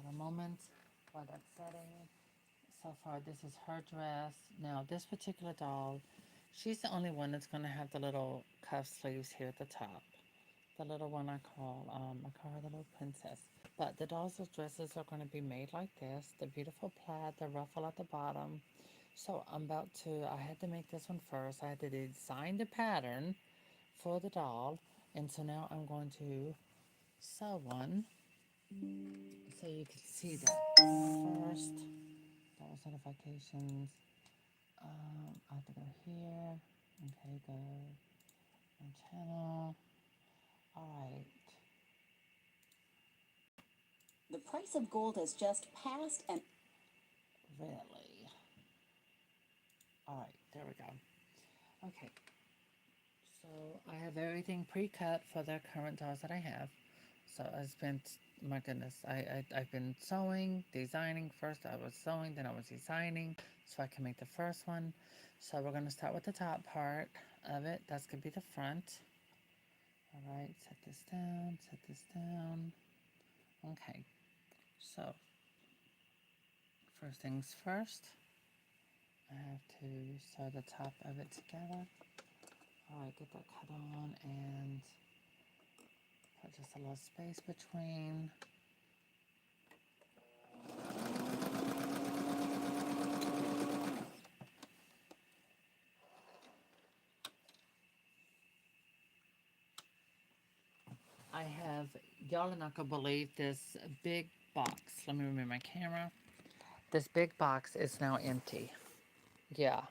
got a moment while that's setting. So far, this is her dress. Now, this particular doll, she's the only one that's going to have the little cuff sleeves here at the top. The little one I call her the little princess. But the dolls' dresses are going to be made like this. The beautiful plaid, the ruffle at the bottom. So I had to make this one first. I had to design the pattern for the doll. And so now I'm going to sew one so you can see that first. Dolls notifications. I have to go here. Okay, go on channel. Alright. The price of gold has just passed and... Really? Alright, there we go. Okay. So I have everything pre-cut for the current dolls that I have. So I spent, my goodness, I've been sewing, designing. First I was sewing, then I was designing so I can make the first one. So we're going to start with the top part of it. That's going to be the front. Alright, set this down, set this down. Okay, so first things first, I have to sew the top of it together. Alright, get that cut on and put just a little space between. I have, y'all are not gonna believe this big box. Let me remove my camera. This big box is now empty. Yeah,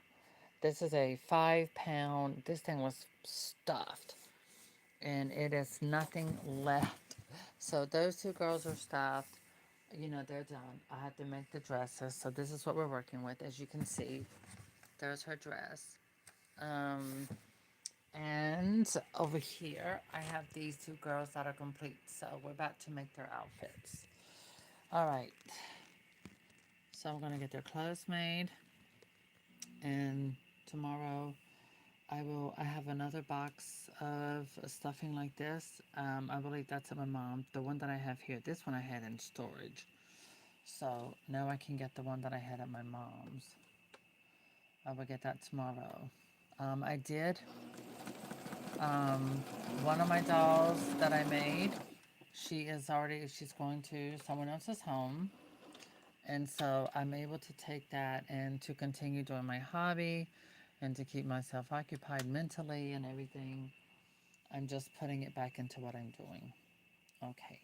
this is a 5 pound, this thing was stuffed and it is nothing left. So those two girls are stuffed. You know, they're done. I had to make the dresses. So this is what we're working with. As you can see, there's her dress. Um, and over here, I have these two girls that are complete. So we're about to make their outfits. All right. So I'm going to get their clothes made. And tomorrow I have another box of stuffing like this. I believe that's at my mom. The one that I have here, this one I had in storage. So now I can get the one that I had at my mom's. I will get that tomorrow. I did um, one of my dolls that I made. She's going to someone else's home. And so I'm able to take that and to continue doing my hobby and to keep myself occupied mentally and everything. I'm just putting it back into what I'm doing. Okay.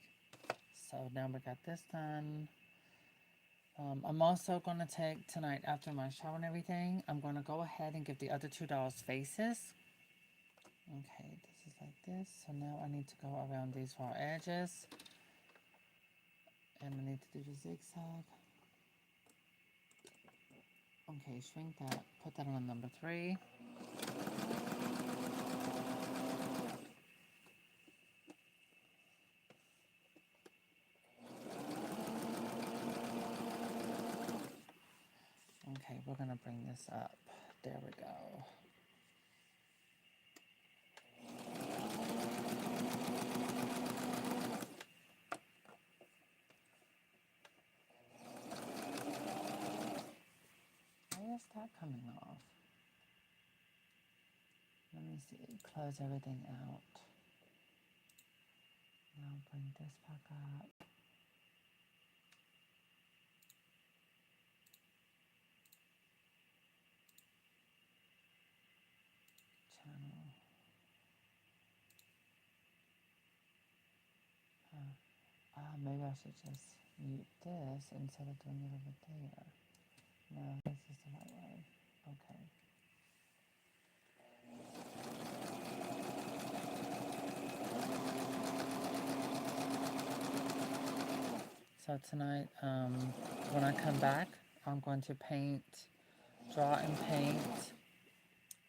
So now we got this done. I'm also going to take tonight after my shower and everything, I'm going to go ahead and give the other two dolls faces. Okay, this is like this. So now I need to go around these far edges. And I need to do the zigzag. Okay, shrink that. Put that on number 3. Okay, we're going to bring this up. There we go. Why is that coming off? Let me see. Close everything out. Now bring this back up. Channel. Maybe I should just mute this instead of doing it over there. No, this is the right way. Okay. So tonight, when I come back, I'm going to draw and paint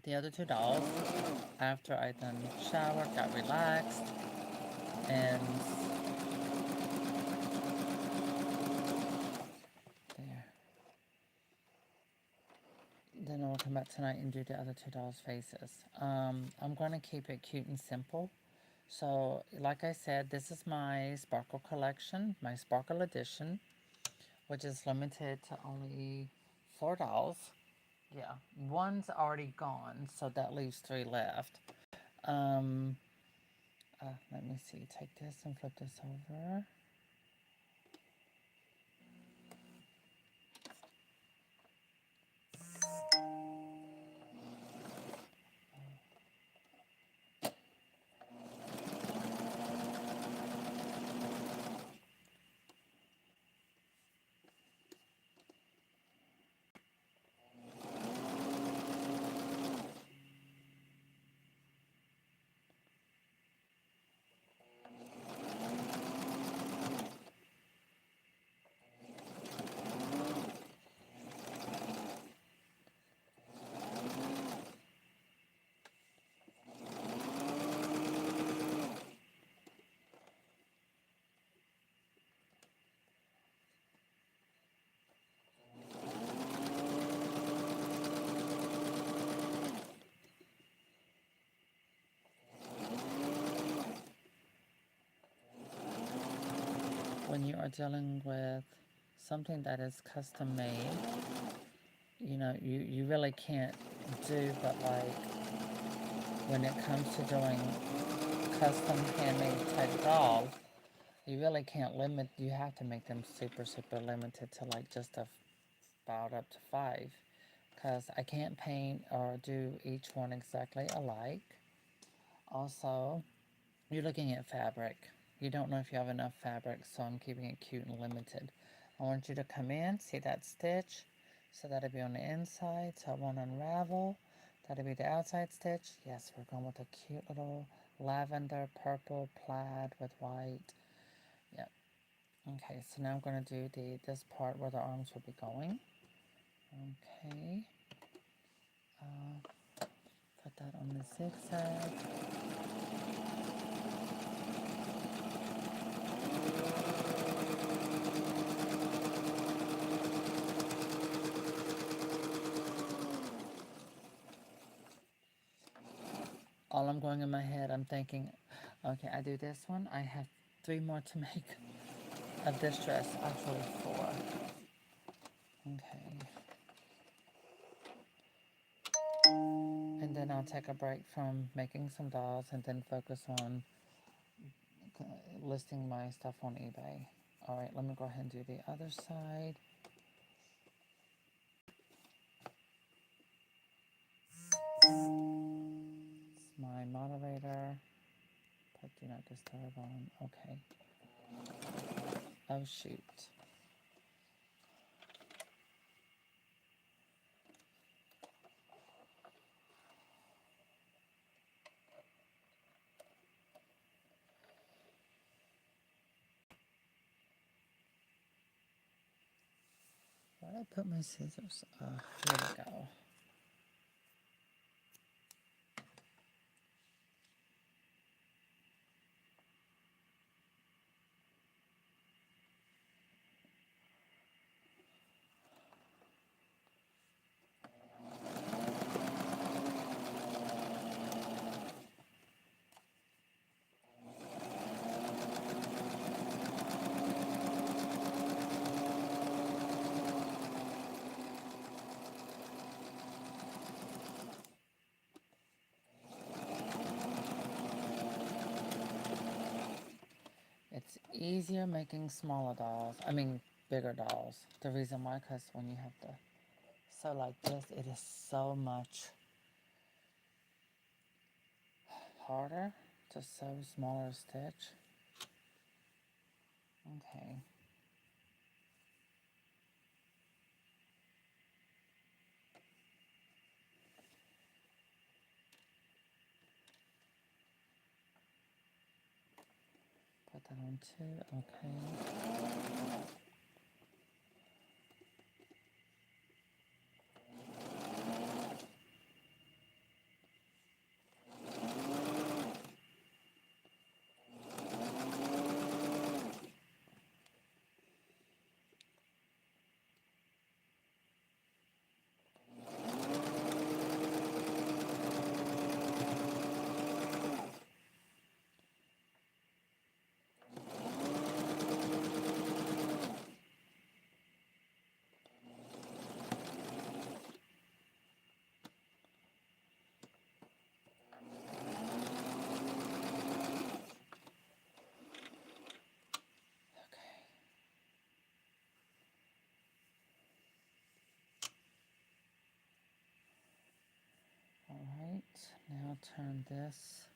the other two dolls after I done showered, got relaxed, and there. Then I'll come back tonight and do the other two dolls' faces. I'm going to keep it cute and simple. So, like I said, this is my sparkle collection, my sparkle edition, which is limited to only 4 dolls. Yeah, one's already gone, so that leaves 3 left. Um, Let me see. Take this and flip this over. When you are dealing with something that is custom made, you really can't do but like when it comes to doing custom handmade type dolls, you really can't limit, you have to make them super, super limited to like just about up to 5. Because I can't paint or do each one exactly alike. Also, you're looking at fabric. You don't know if you have enough fabric, so I'm keeping it cute and limited. I want you to come in, see that stitch. So that'll be on the inside, so it won't unravel. That'll be the outside stitch. Yes, we're going with a cute little lavender purple plaid with white. Yep. Okay, so now I'm going to do this part where the arms will be going. Okay. Put that on the zigzag. All I'm going in my head, I'm thinking, okay, I do this one. I have 3 more to make of this dress. Actually 4. Okay. And then I'll take a break from making some dolls and then focus on listing my stuff on eBay. Alright, let me go ahead and do the other side. It's my moderator. Put do not disturb on. Okay. Oh shoot. Where did I put my scissors? Here we go. It's easier making smaller dolls. I mean, bigger dolls. The reason why, because when you have to sew like this, it is so much harder to sew smaller stitch. Okay. Put that on 2. Okay. Now turn this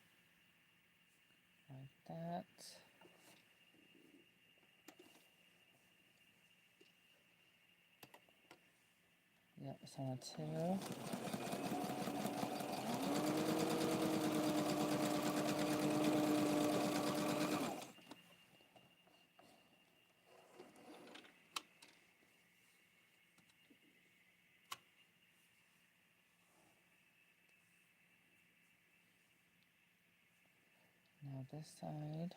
like that. Yep, it's on a 2. Now this side.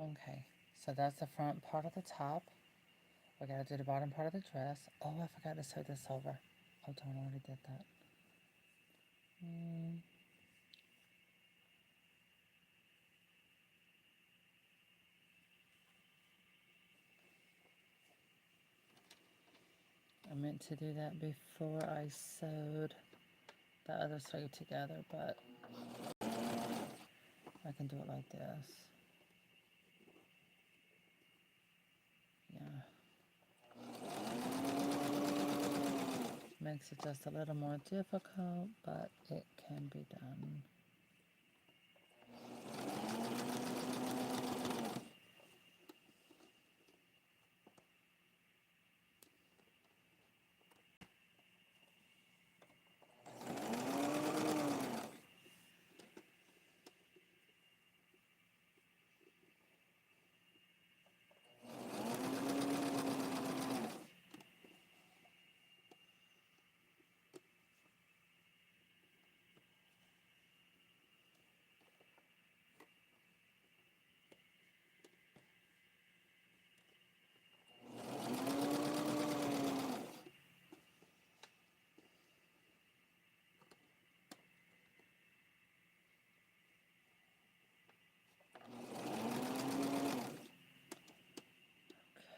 Okay, so that's the front part of the top. We gotta do the bottom part of the dress. Oh, I forgot to sew this over. Oh, darn, I already did that. I meant to do that before I sewed the other sleeve together, but I can do it like this. Yeah. Makes it just a little more difficult, but it can be done.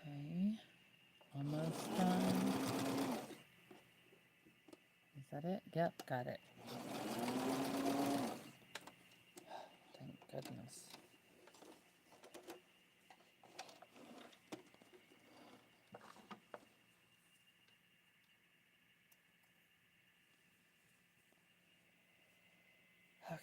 Okay, almost done. Is that it? Yep, got it. Thank goodness. Okay.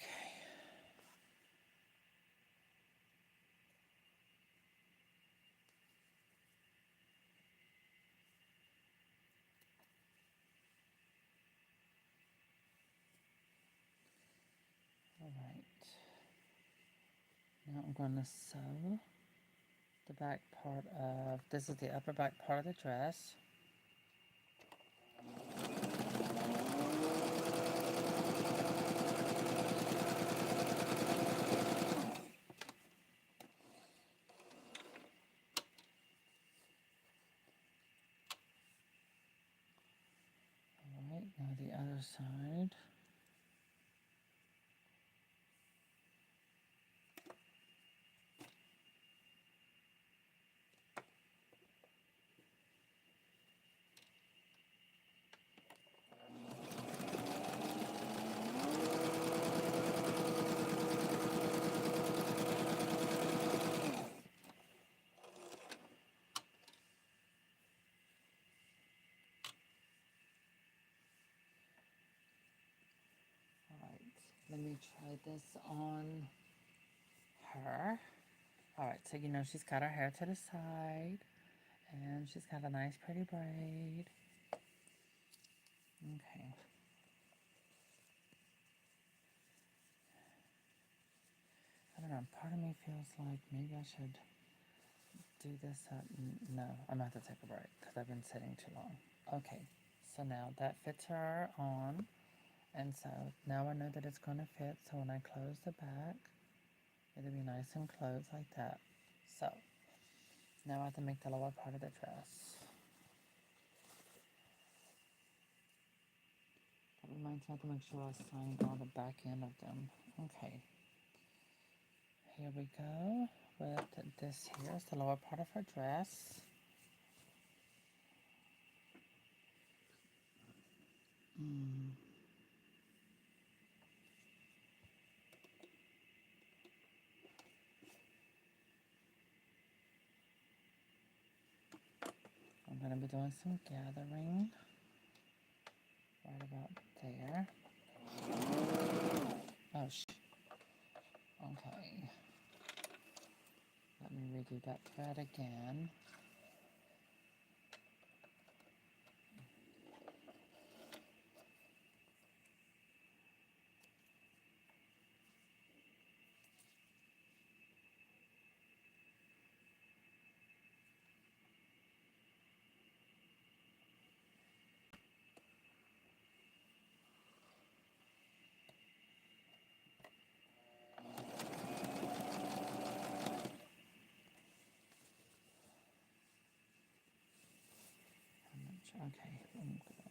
All right. Now I'm going to sew the back part of, this is the upper back part of the dress. All right, now the other side. Let me try this on her. All right, so you know she's got her hair to the side, and she's got a nice pretty braid. Okay. I don't know, part of me feels like maybe I should do this up. No, I'm gonna have to take a break because I've been sitting too long. Okay, so now that fits her on. And so now I know that it's going to fit, so when I close the back, it'll be nice and closed like that. So now I have to make the lower part of the dress. reminds me to make sure I sign all the back end of them. Okay, here we go with this. Here's the lower part of her dress. I'm going to be doing some gathering right about there. Oh, okay. Let me redo that thread again. Okay, I'm good.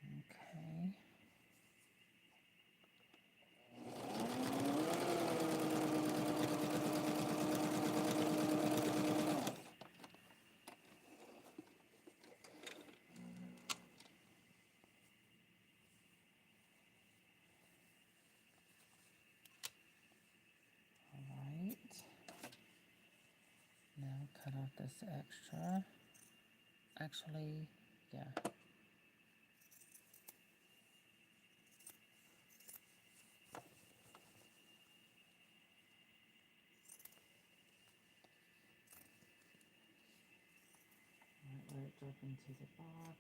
Okay. Alright. Now cut off this extra. Actually, yeah. Alright, let it drop into the box.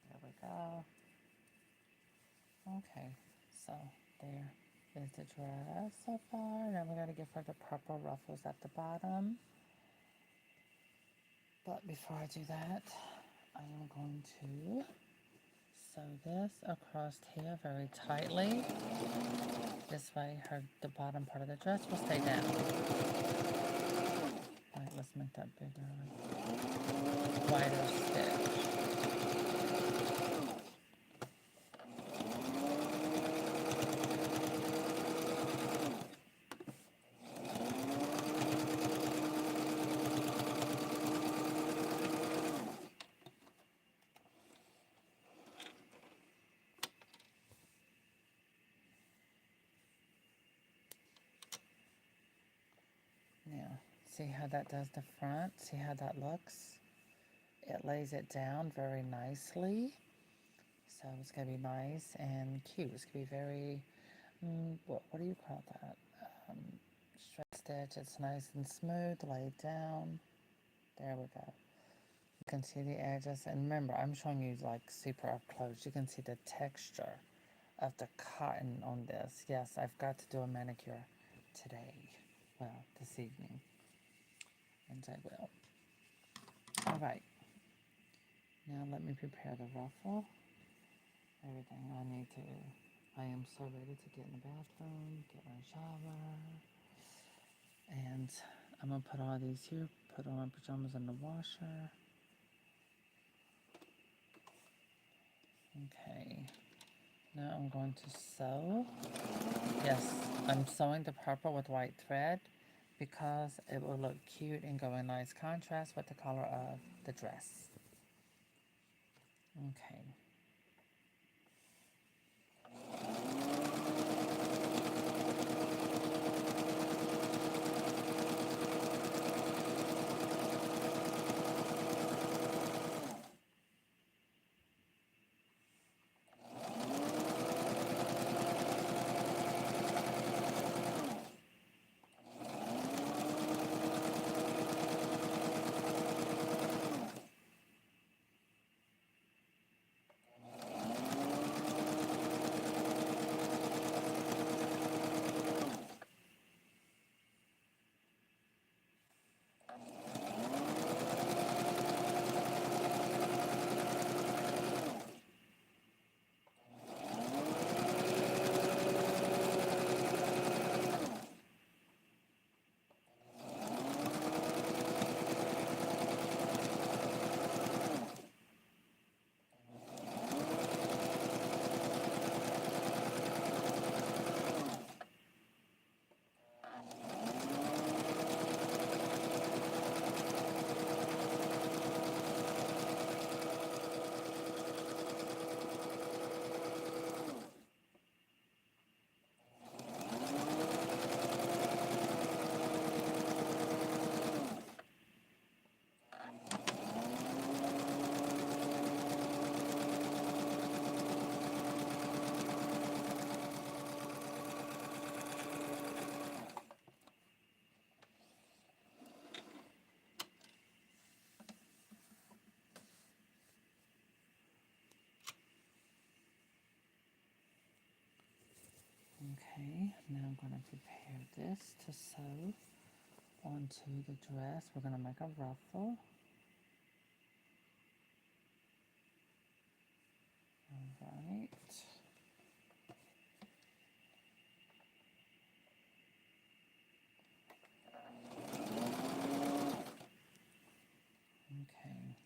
There we go. Okay, so there is the dress so far. Now we gotta give her the purple ruffles at the bottom. But before I do that, I am going to sew this across here very tightly. This way the bottom part of the dress will stay down. Alright, let's make that bigger, wider stitch. Now, see how that does the front? See how that looks? It lays it down very nicely. So it's going to be nice and cute. It's going to be very, what do you call that? Straight stitch. It's nice and smooth, laid down. There we go. You can see the edges. And remember, I'm showing you like super up close. You can see the texture of the cotton on this. Yes, I've got to do a manicure today. Well, this evening. And I will. All right. Now let me prepare the ruffle. Everything I am so ready to get in the bathroom, get my shower, and I'm gonna put all these here, put all my pajamas in the washer. Okay, now I'm going to sew. Yes, I'm sewing the purple with white thread because it will look cute and go in nice contrast with the color of the dress. Okay. Okay, now I'm going to prepare this to sew onto the dress. We're going to make a ruffle. Alright. Okay.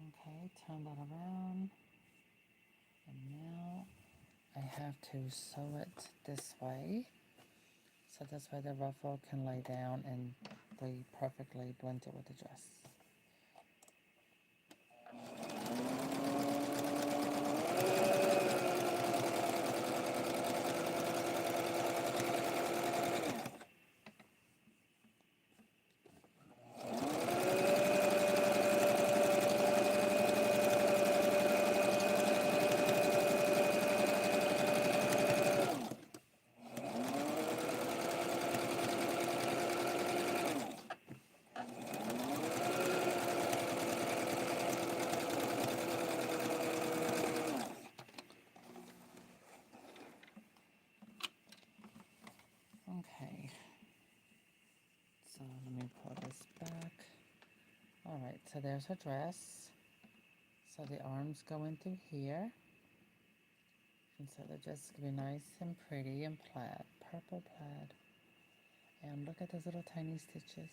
Okay, turn that around. And now I have to sew it this way. So this way the ruffle can lay down and be perfectly blended with the dress. So let me pull this back. All right, so there's her dress. So the arms go in through here. And so they're just going to be nice and pretty and plaid, purple plaid. And look at those little tiny stitches.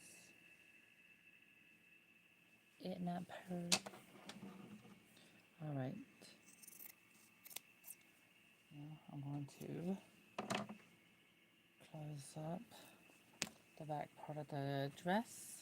Isn't that pretty? All right. Now I'm going to close up the back part of the dress.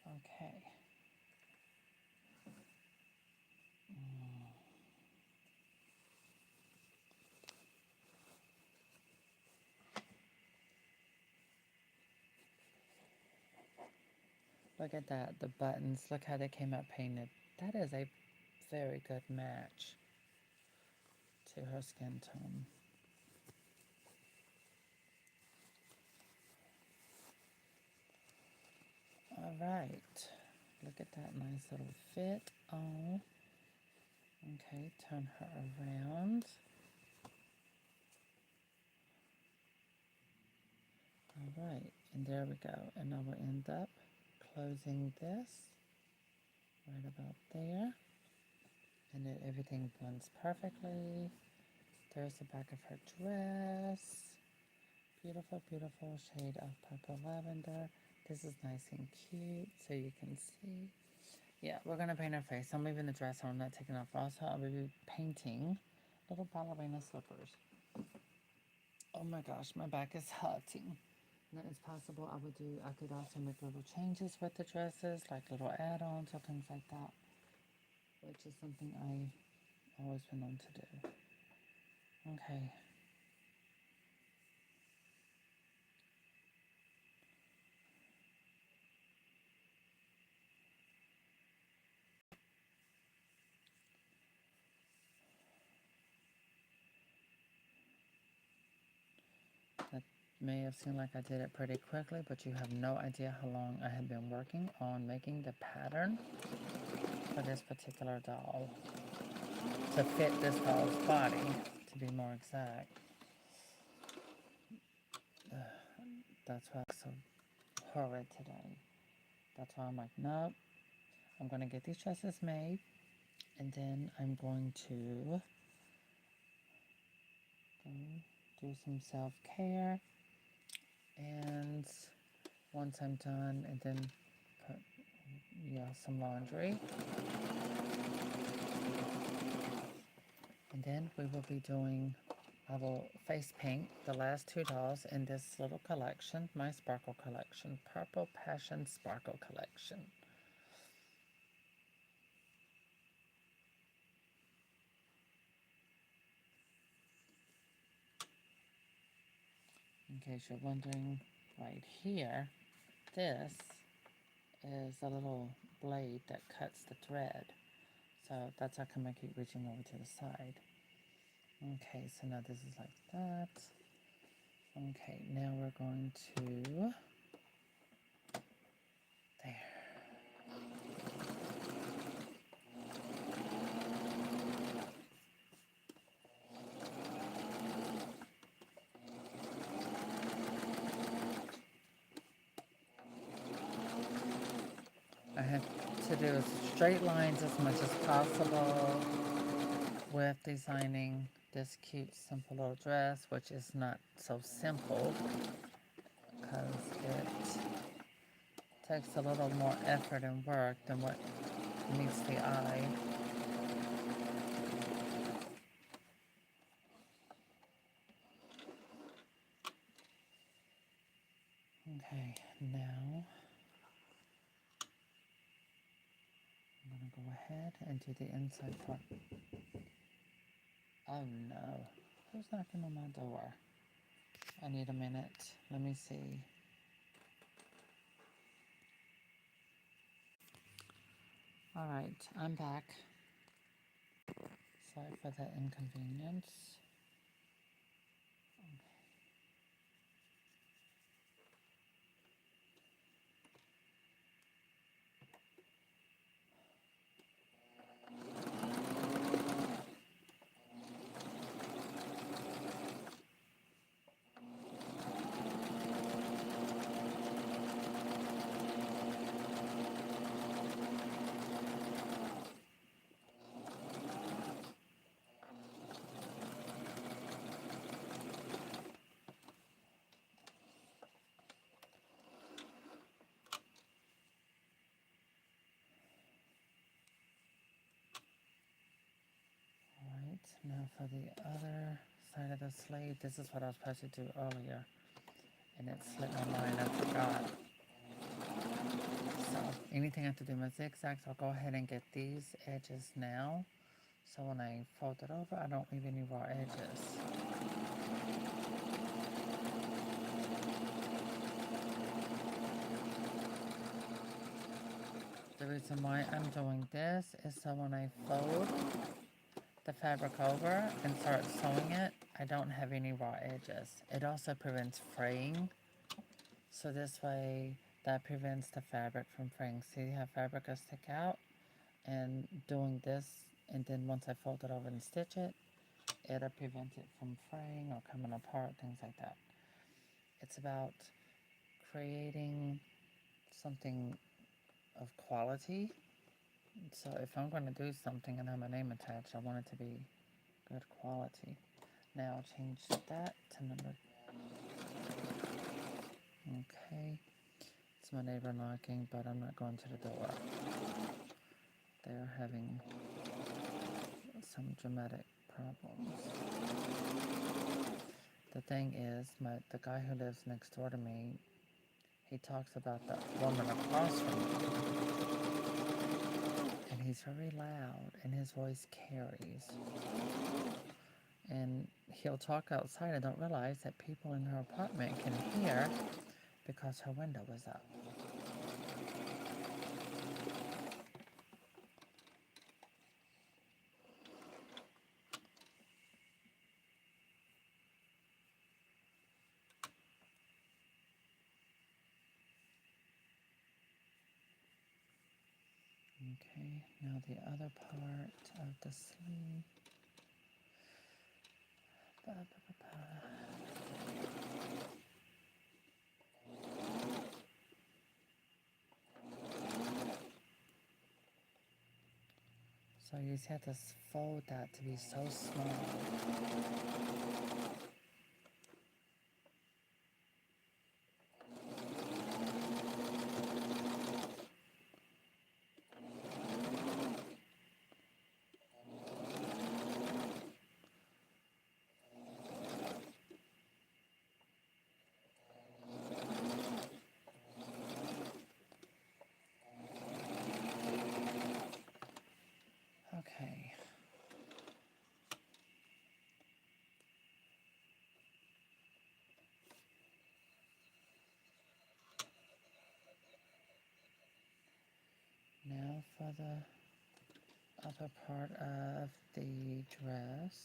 Okay. Look at that, the buttons, look how they came out painted. That is a very good match to her skin tone. All right, look at that nice little fit on. Okay, turn her around. All right, and there we go. And I will end up closing this right about there. And then everything blends perfectly. There's the back of her dress. Beautiful, beautiful shade of purple lavender. This is nice and cute, so you can see. Yeah, we're gonna paint her face. I'm leaving the dress on, I'm not taking off. Also, I'll be painting little ballerina slippers. Oh my gosh, my back is hurting. That is possible. I could also make little changes with the dresses, like little add-ons or things like that, which is something I've always been known to do. Okay. That may have seemed like I did it pretty quickly, but you have no idea how long I have been working on making the pattern for this particular doll, to fit this doll's body, to be more exact. That's why I'm so horrid today. That's why I'm like, nope, I'm going to get these dresses made, and then I'm going to do some self-care, and once I'm done, and then put, some laundry. And then we will be doing, I will face paint the last two dolls in this little collection, my sparkle collection, Purple Passion Sparkle Collection. In case you're wondering, right here, this is a little blade that cuts the thread. So that's how come I keep reaching over to the side. Okay, so now this is like that. Okay, now we're going to, there. I have to do a straight lines as much as possible with designing this cute simple little dress, which is not so simple because it takes a little more effort and work than what meets the eye. Okay, now I'm going to go ahead and do the inside part. Oh no, who's knocking on my door? I need a minute. Let me see. All right, I'm back. Sorry for the inconvenience. Alright, now for the other side of the sleeve, this is what I was supposed to do earlier, and it slipped my mind, I forgot. So, anything I have to do my zigzags, I'll go ahead and get these edges now, so when I fold it over, I don't leave any raw edges. The reason why I'm doing this is so when I fold the fabric over and start sewing it, I don't have any raw edges. It also prevents fraying, so this way that prevents the fabric from fraying. See how fabric will stick out? And doing this, and then once I fold it over and stitch it, it'll prevent it from fraying or coming apart, things like that. It's about creating something of quality. So if I'm going to do something and have my name attached, I want it to be good quality. Now I'll change that to number. Okay. It's my neighbor knocking, but I'm not going to the door. They're having some dramatic problems. The thing is, the guy who lives next door to me, he talks about the woman across from me. And he's very loud, and his voice carries. And he'll talk outside and don't realize that people in her apartment can hear because her window is up. Okay, now the other part of the sleeve. Ba, ba, ba, ba. So you just have to fold that to be so small. Okay. Now for the upper part of the dress.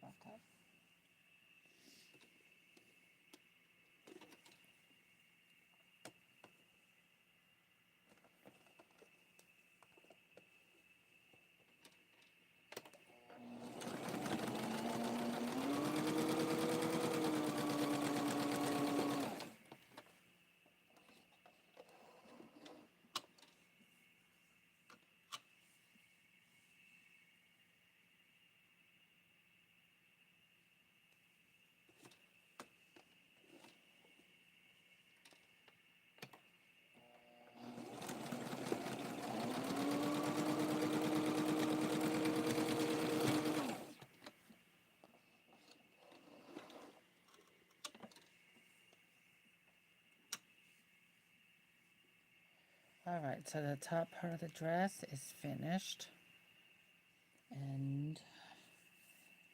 about that. Alright, so the top part of the dress is finished. And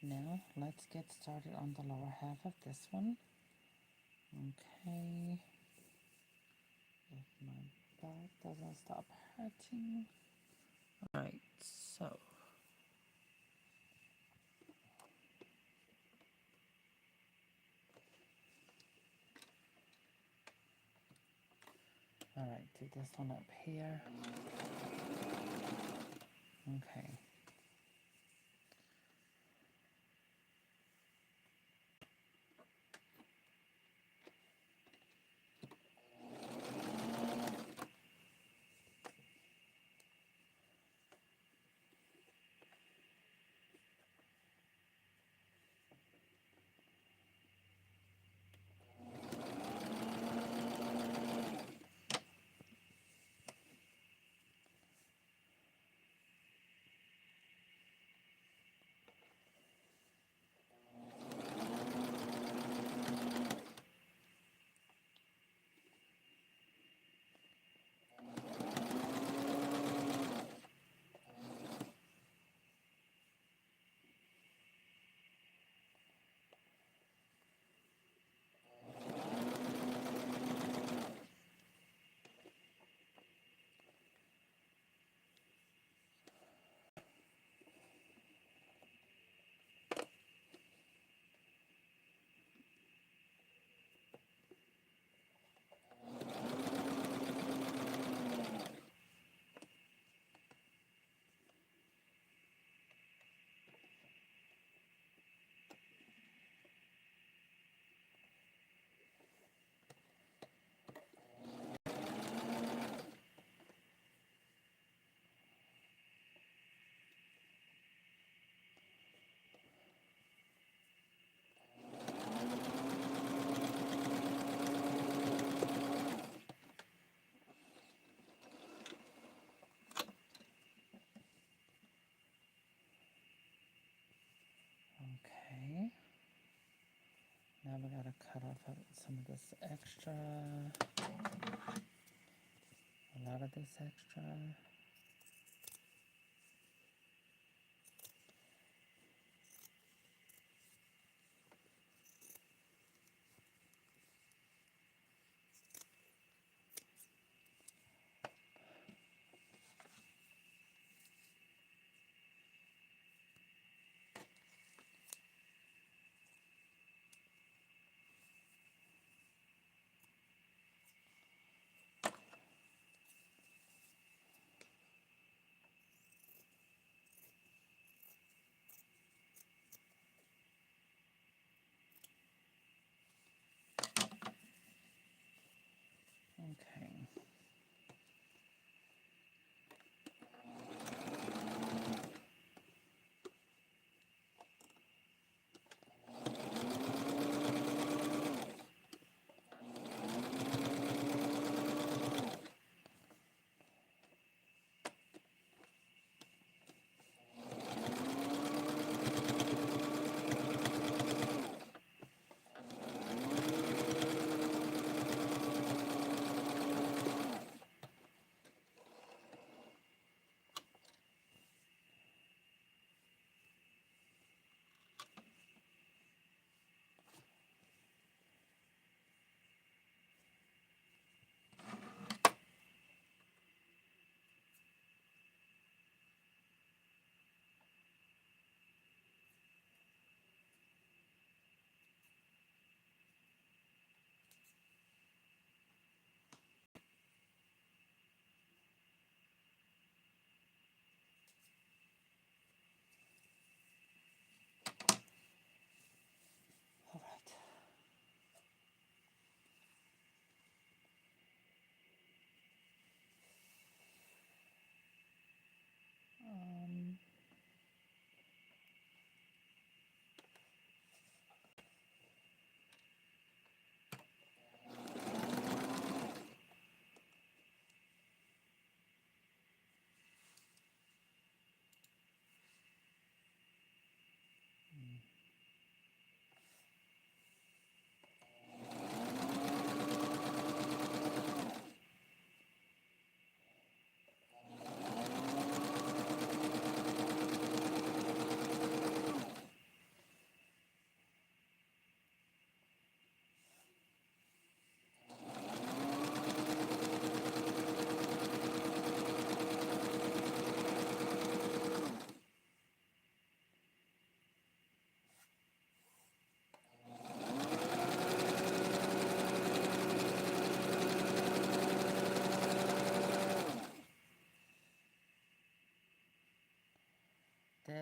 now let's get started on the lower half of this one. Okay. If my back doesn't stop hurting. Alright, so. Alright, do this one up here. Okay. Okay. Now we gotta cut off some of this extra. A lot of this extra. Okay.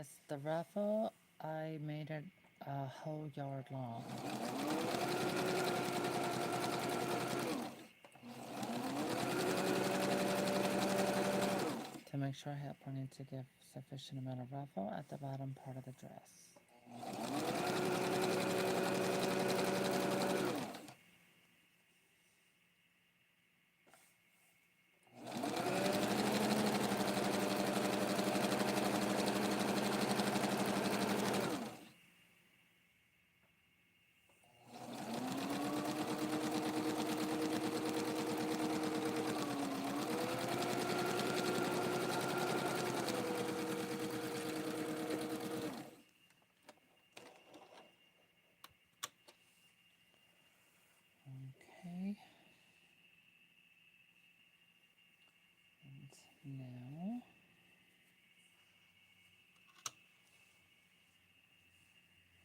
Yes, the ruffle, I made it a whole yard long. To make sure I have plenty to give sufficient amount of ruffle at the bottom part of the dress. Okay. And now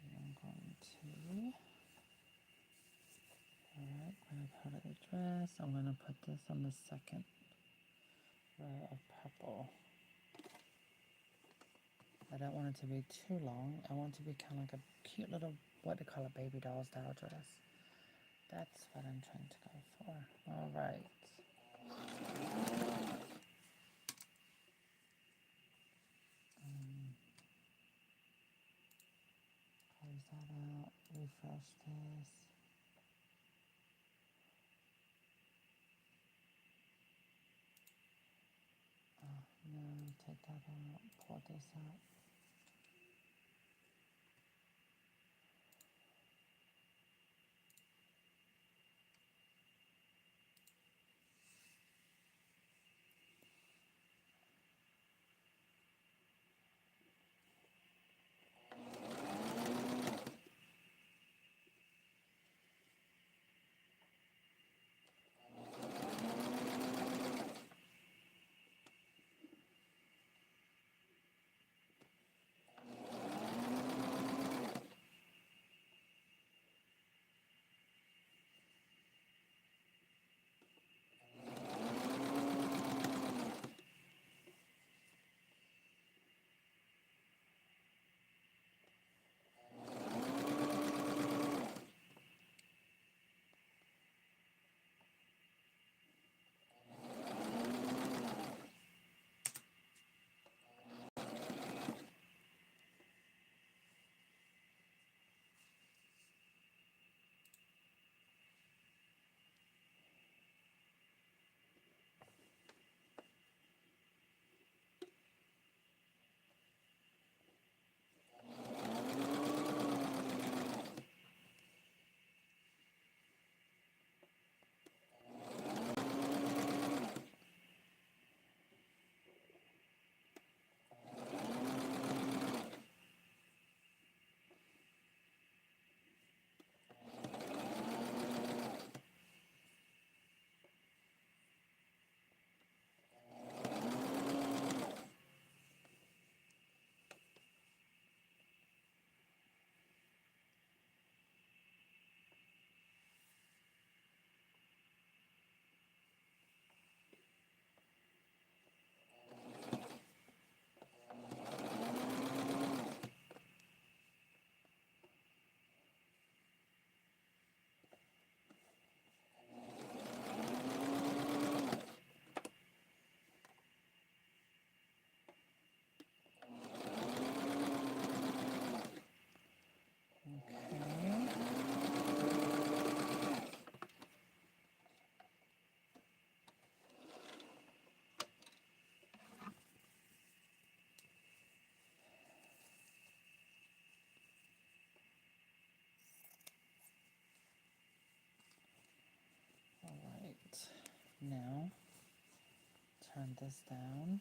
I'm going to, alright, grab part of the dress. I'm going to put this on the second row of purple. I don't want it to be too long. I want it to be kind of like a cute little, what they call a baby doll style dress. That's what I'm trying to go for. Alright. Close that out, refresh this. No, take that out, pull this out. Alright, now turn this down.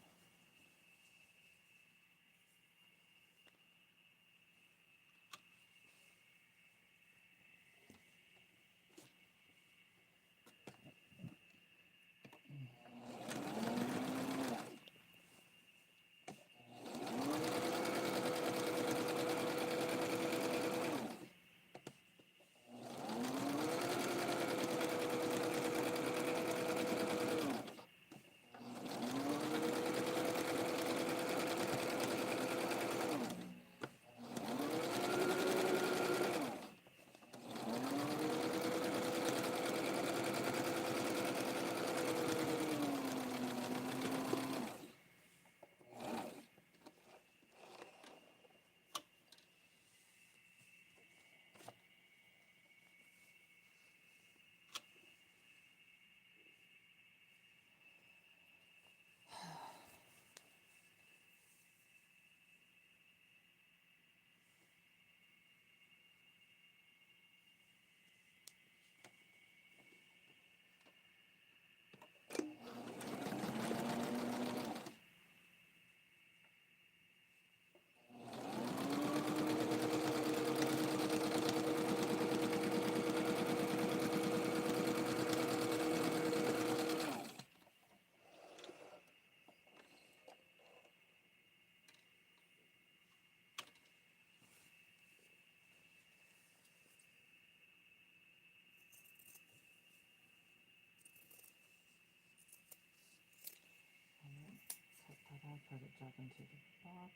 put it back into the box.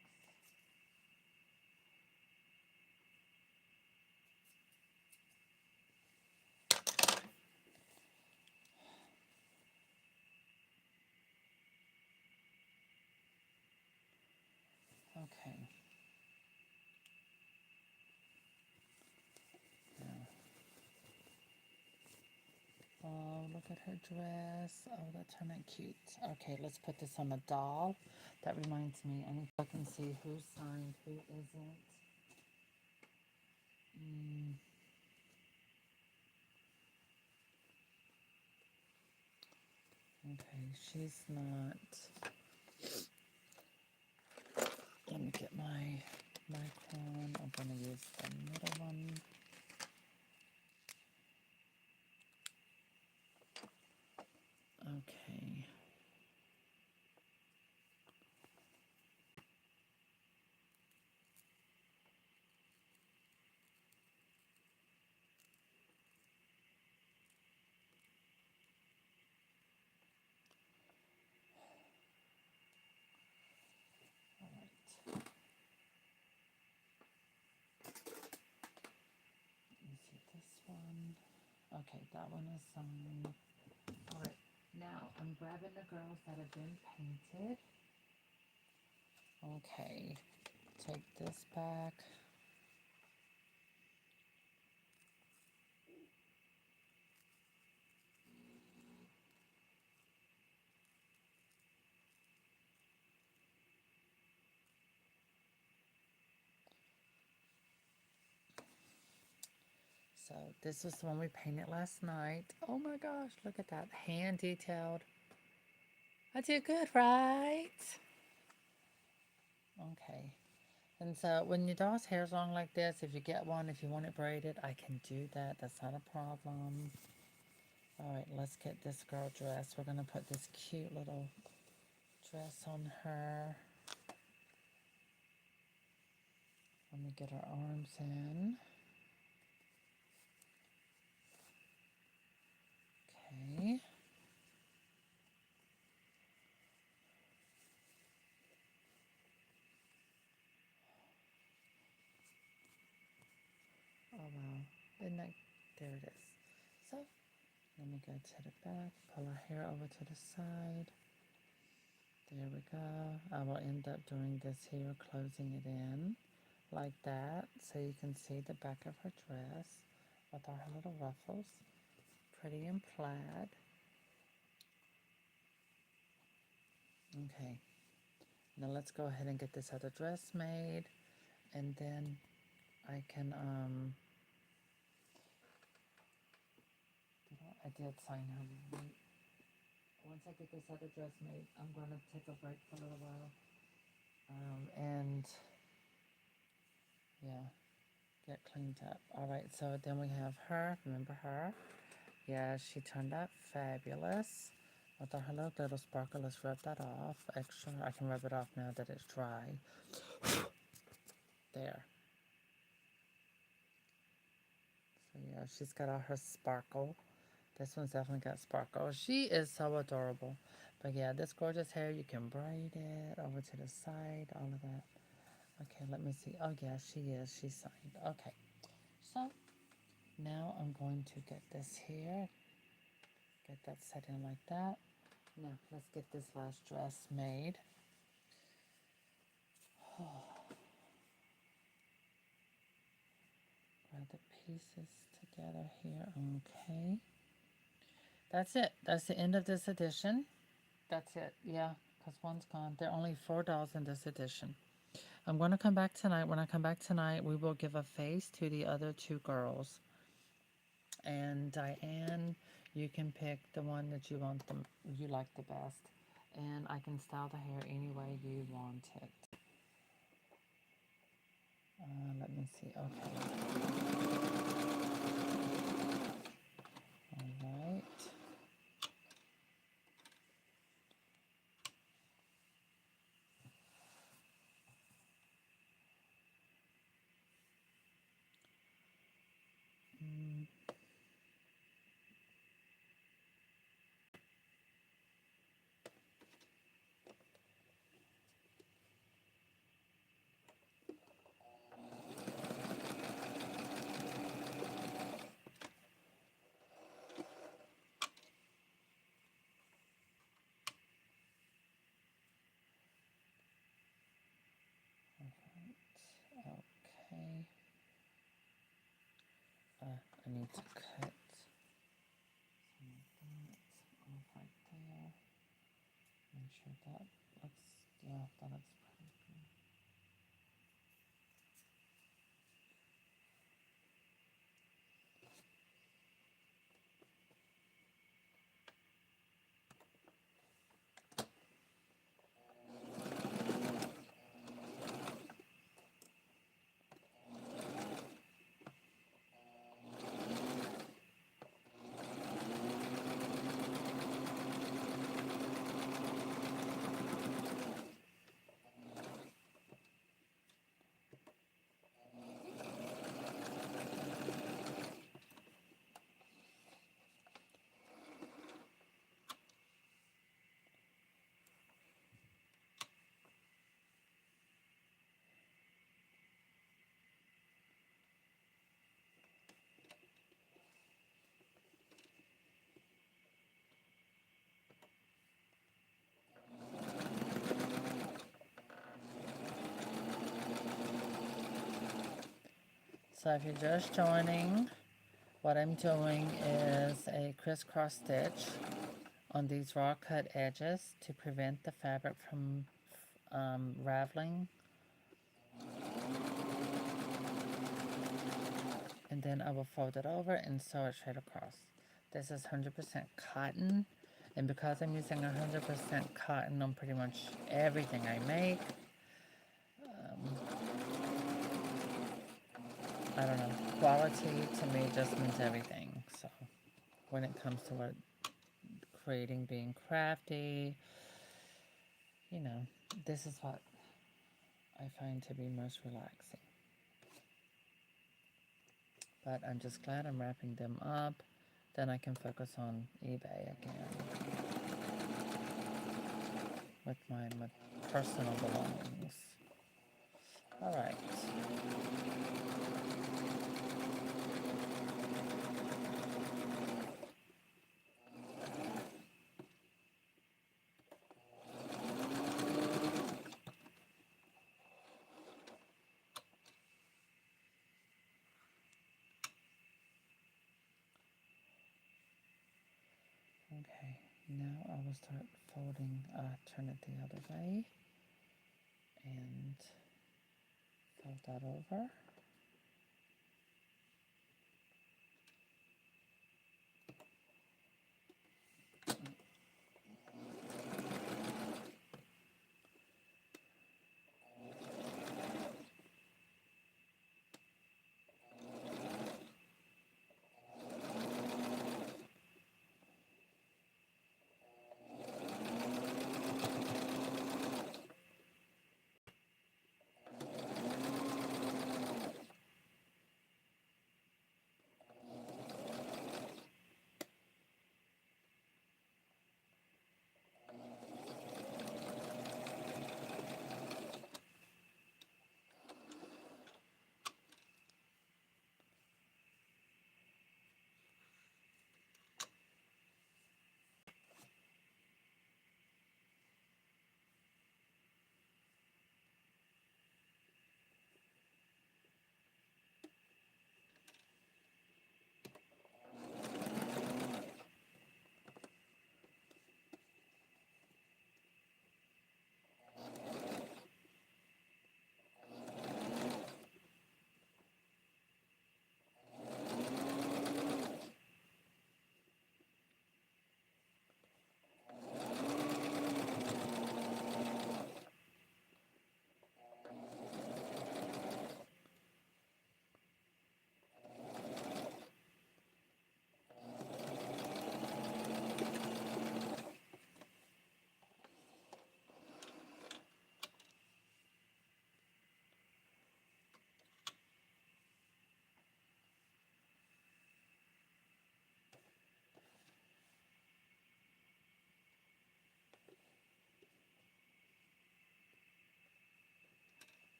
Okay. Now, oh, look at her dress. Oh, that's her not cute. Okay, let's put this on a doll. That reminds me, I need to look and see who's signed, who isn't. Okay, she's not. Let me get my micron. I'm going to use the middle one. Okay. All right. Let me see this one. Okay, that one is signed. All right. Now I'm grabbing the girls that have been painted. Okay. Take this back. So this is the one we painted last night. Oh my gosh, look at that. Hand detailed. I did good, right? Okay. And so when your dog's hair is long like this, if you get one, if you want it braided, I can do that. That's not a problem. All right, let's get this girl dressed. We're going to put this cute little dress on her. Let me get her arms in. Okay. Oh wow. Isn't that, there it is. So let me go to the back, pull her hair over to the side. There we go. I will end up doing this here, closing it in like that, so you can see the back of her dress with all her little ruffles. Pretty and plaid. Okay. Now let's go ahead and get this other dress made, and then I can, I did sign her. Once I get this other dress made, I'm going to take a break for a little while. And yeah, get cleaned up. All right, so then we have her. Remember her? Yeah, she turned out fabulous. With all her little glitter sparkle, let's rub that off. Extra, I can rub it off now that it's dry. There. So yeah, she's got all her sparkle. This one's definitely got sparkle. She is so adorable. But yeah, this gorgeous hair, you can braid it over to the side, all of that. Okay, let me see. Oh yeah, she is. She's signed. Okay. So now I'm going to get this here. Get that set in like that. Now let's get this last dress made. Grab the pieces together here. Okay. That's it. That's the end of this edition. That's it. Yeah, because one's gone. There are only 4 dolls in this edition. I'm going to come back tonight. When I come back tonight, we will give a face to the other 2 girls. And Diane, you can pick the one that you want them, you like the best. And I can style the hair any way you want it. Let me see. Okay. All right. I need to cut some of that off right there. Make sure that looks, yeah, that looks pretty good. So if you're just joining, what I'm doing is a crisscross stitch on these raw cut edges to prevent the fabric from raveling. And then I will fold it over and sew it straight across. This is 100% cotton, and because I'm using 100% cotton on pretty much everything I make, I don't know, quality to me just means everything. So when it comes to what creating, being crafty, you know, this is what I find to be most relaxing. But I'm just glad I'm wrapping them up. Then I can focus on eBay again with my personal belongings. All right. Okay, now I will start folding, turn it the other way and fold that over.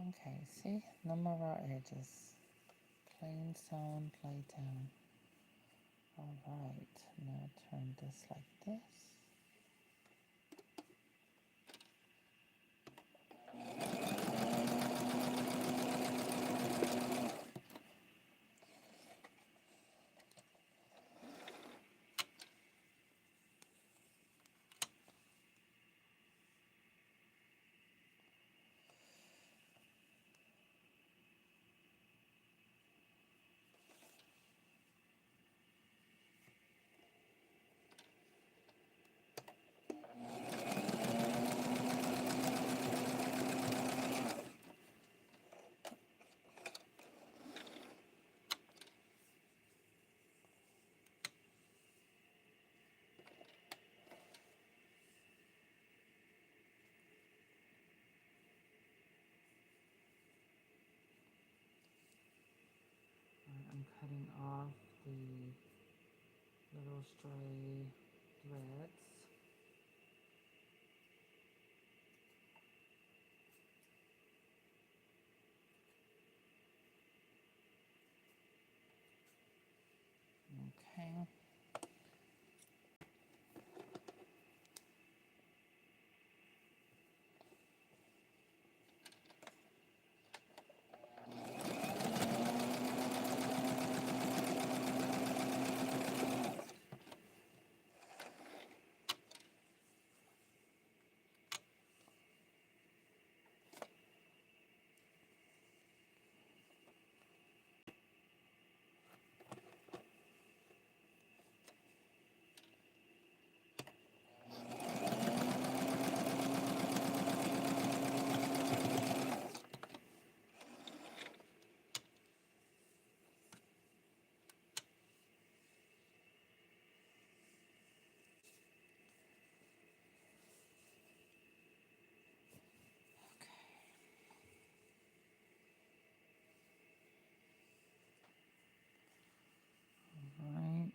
Okay, see? None of our edges. Plain sewn playtown. Alright, now turn this like this. I'm cutting off the little stray threads. Okay. Right.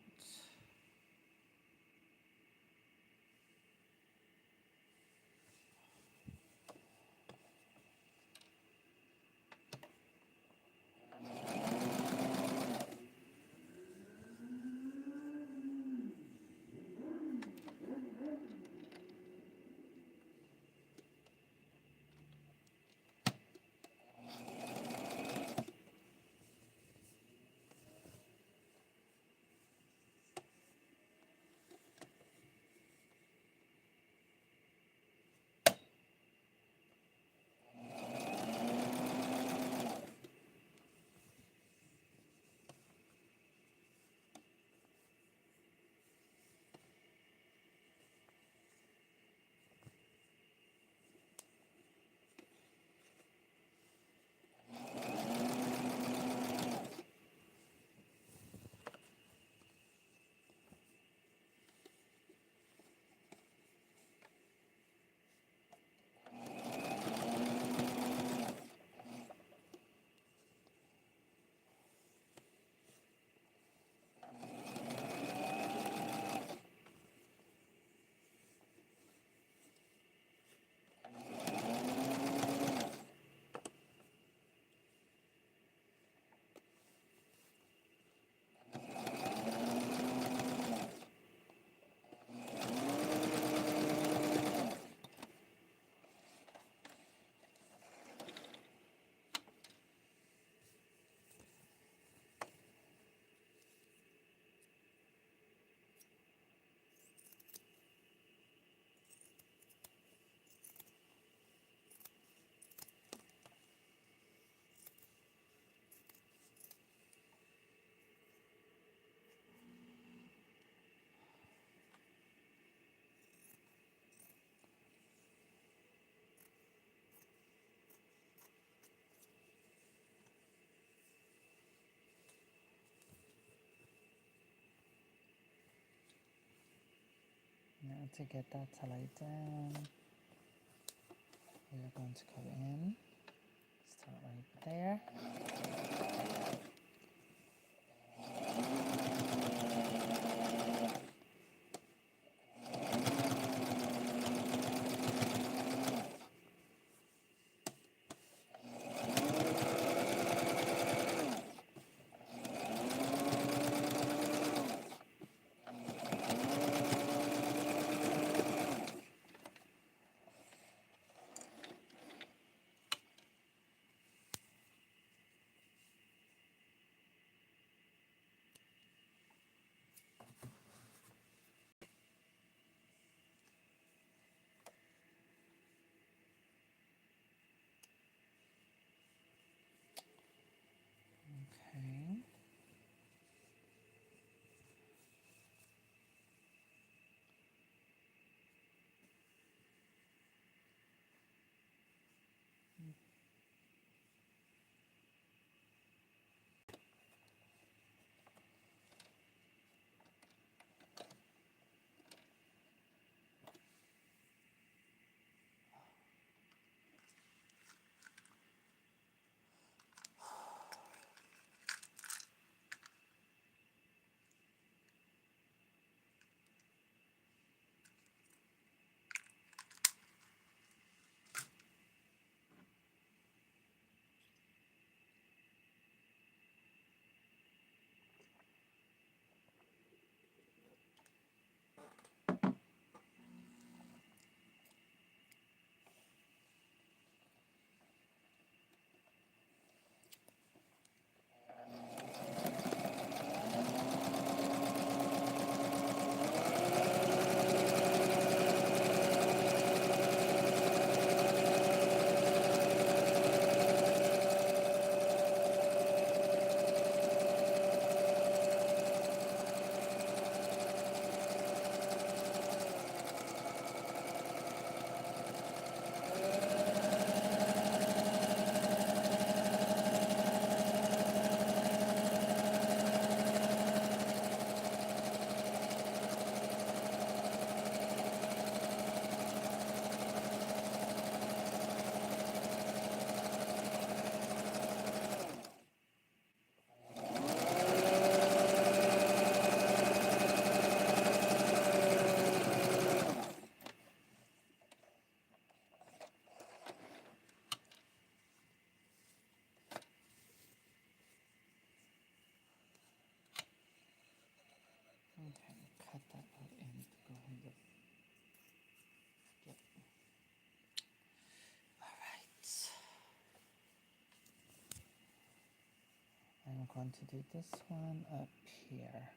Now to get that to lay down, we are going to go in, start right there. going to do this one up here.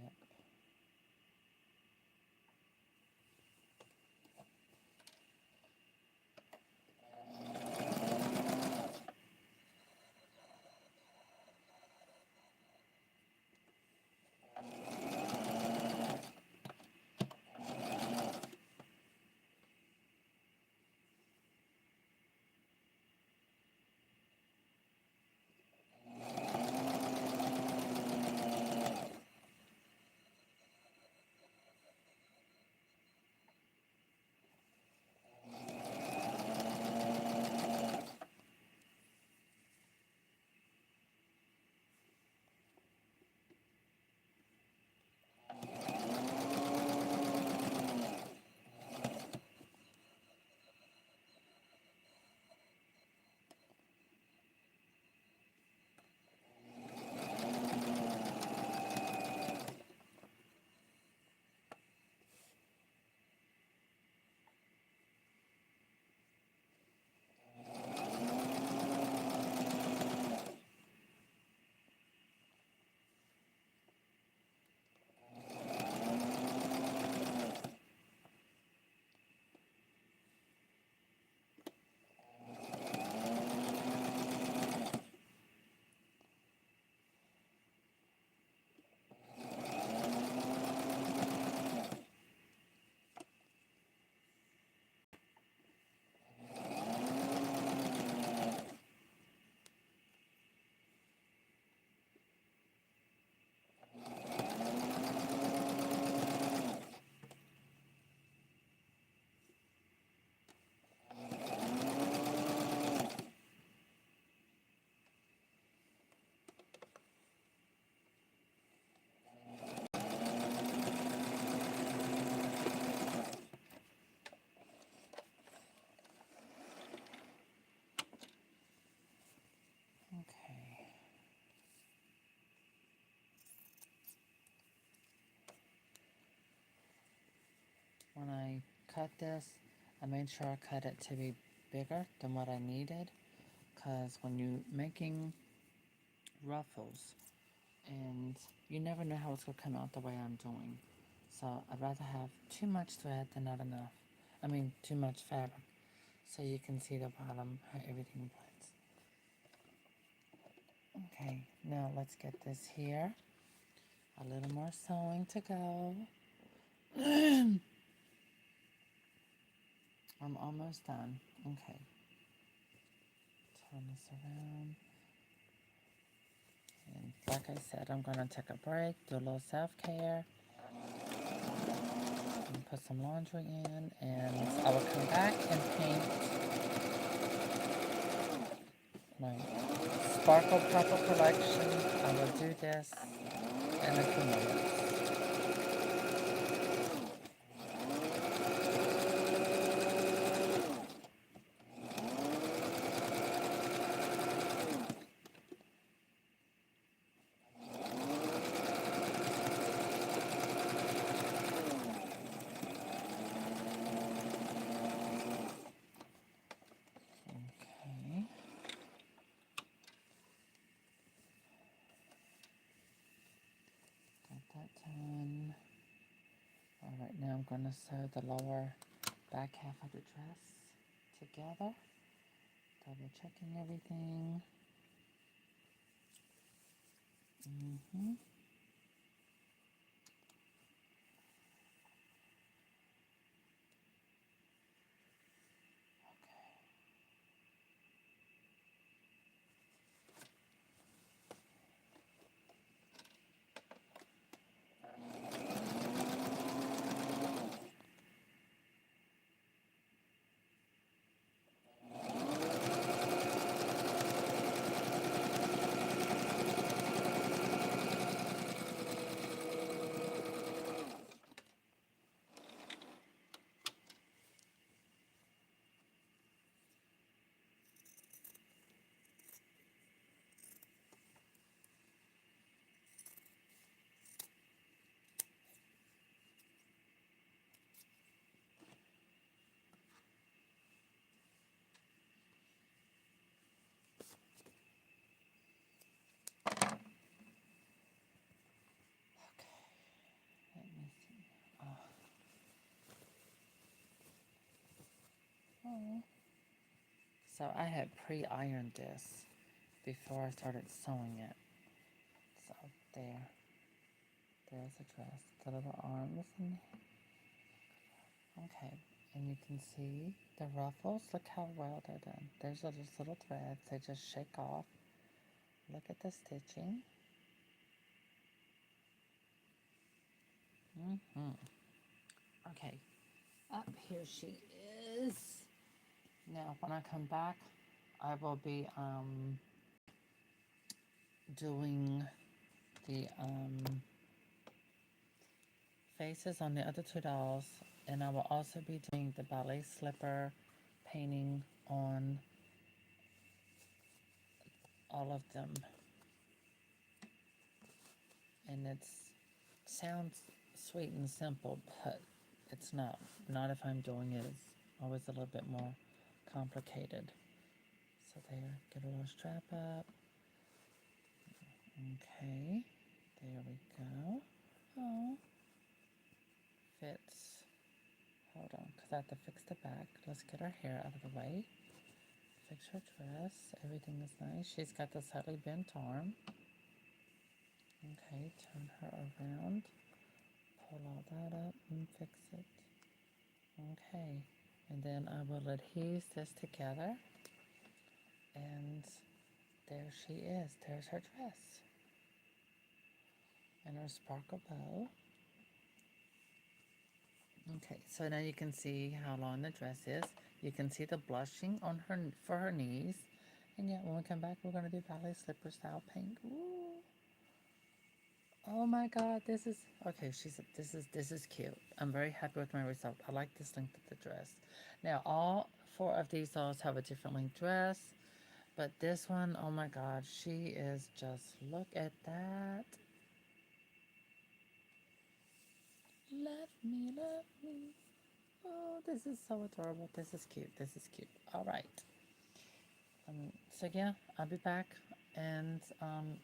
Yep. Okay. When I cut this, I made sure I cut it to be bigger than what I needed, because when you're making ruffles, and you never know how it's going to come out the way I'm doing. So I'd rather have too much thread than not enough. I mean, too much fabric. So you can see the bottom, how everything blends. Okay, now let's get this here. A little more sewing to go. I'm almost done. Okay. Turn this around. And like I said, I'm going to take a break, do a little self-care, and put some laundry in, and I will come back and paint my Sparkle Purple collection. I will do this in a few minutes. Okay. Got that done. Alright, now I'm going to sew the lower back half of the dress together. Double checking everything. Oh. So I had pre-ironed this before I started sewing it. So there. There's a dress. The little arms and okay. And you can see the ruffles. Look how well they're done. There's just little threads. They just shake off. Look at the stitching. Okay. Up here she is. Now when I come back, I will be doing the faces on the other two dolls, and I will also be doing the ballet slipper painting on all of them. And it sounds sweet and simple, but it's not. Not if I'm doing it. It's always a little bit more complicated. So there, get a little strap up. Okay, there we go. Oh, fits. Hold on, because I have to fix the back. Let's get her hair out of the way. Fix her dress. Everything is nice. She's got the slightly bent arm. Okay, turn her around. Pull all that up and fix it. Okay, and then I will adhese this together. And there she is. There's her dress. And her sparkle bow. Okay, so now you can see how long the dress is. You can see the blushing on her for her knees. And yeah, when we come back, we're gonna do ballet slipper style paint. Ooh. Oh my God, this is okay. This is cute. I'm very happy with my result. I like this length of the dress. Now all four of these dolls have a different length dress, but this one, oh my God, she is just look at that. Love me, love me. Oh, this is so adorable. This is cute. This is cute. All right. So yeah, I'll be back. And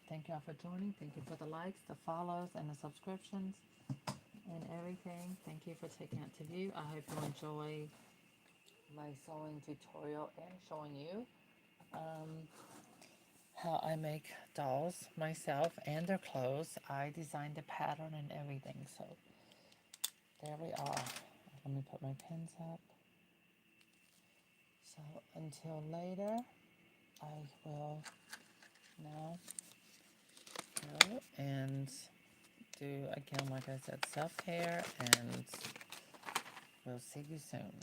thank y'all for joining. Thank you for the likes, the follows, and the subscriptions, and everything. Thank you for taking it to view. I hope you enjoy my sewing tutorial and showing you how I make dolls myself and their clothes. I designed the pattern and everything. So there we are. Let me put my pins up. So until later, I will now go and do again, like I said, self-care, and we'll see you soon.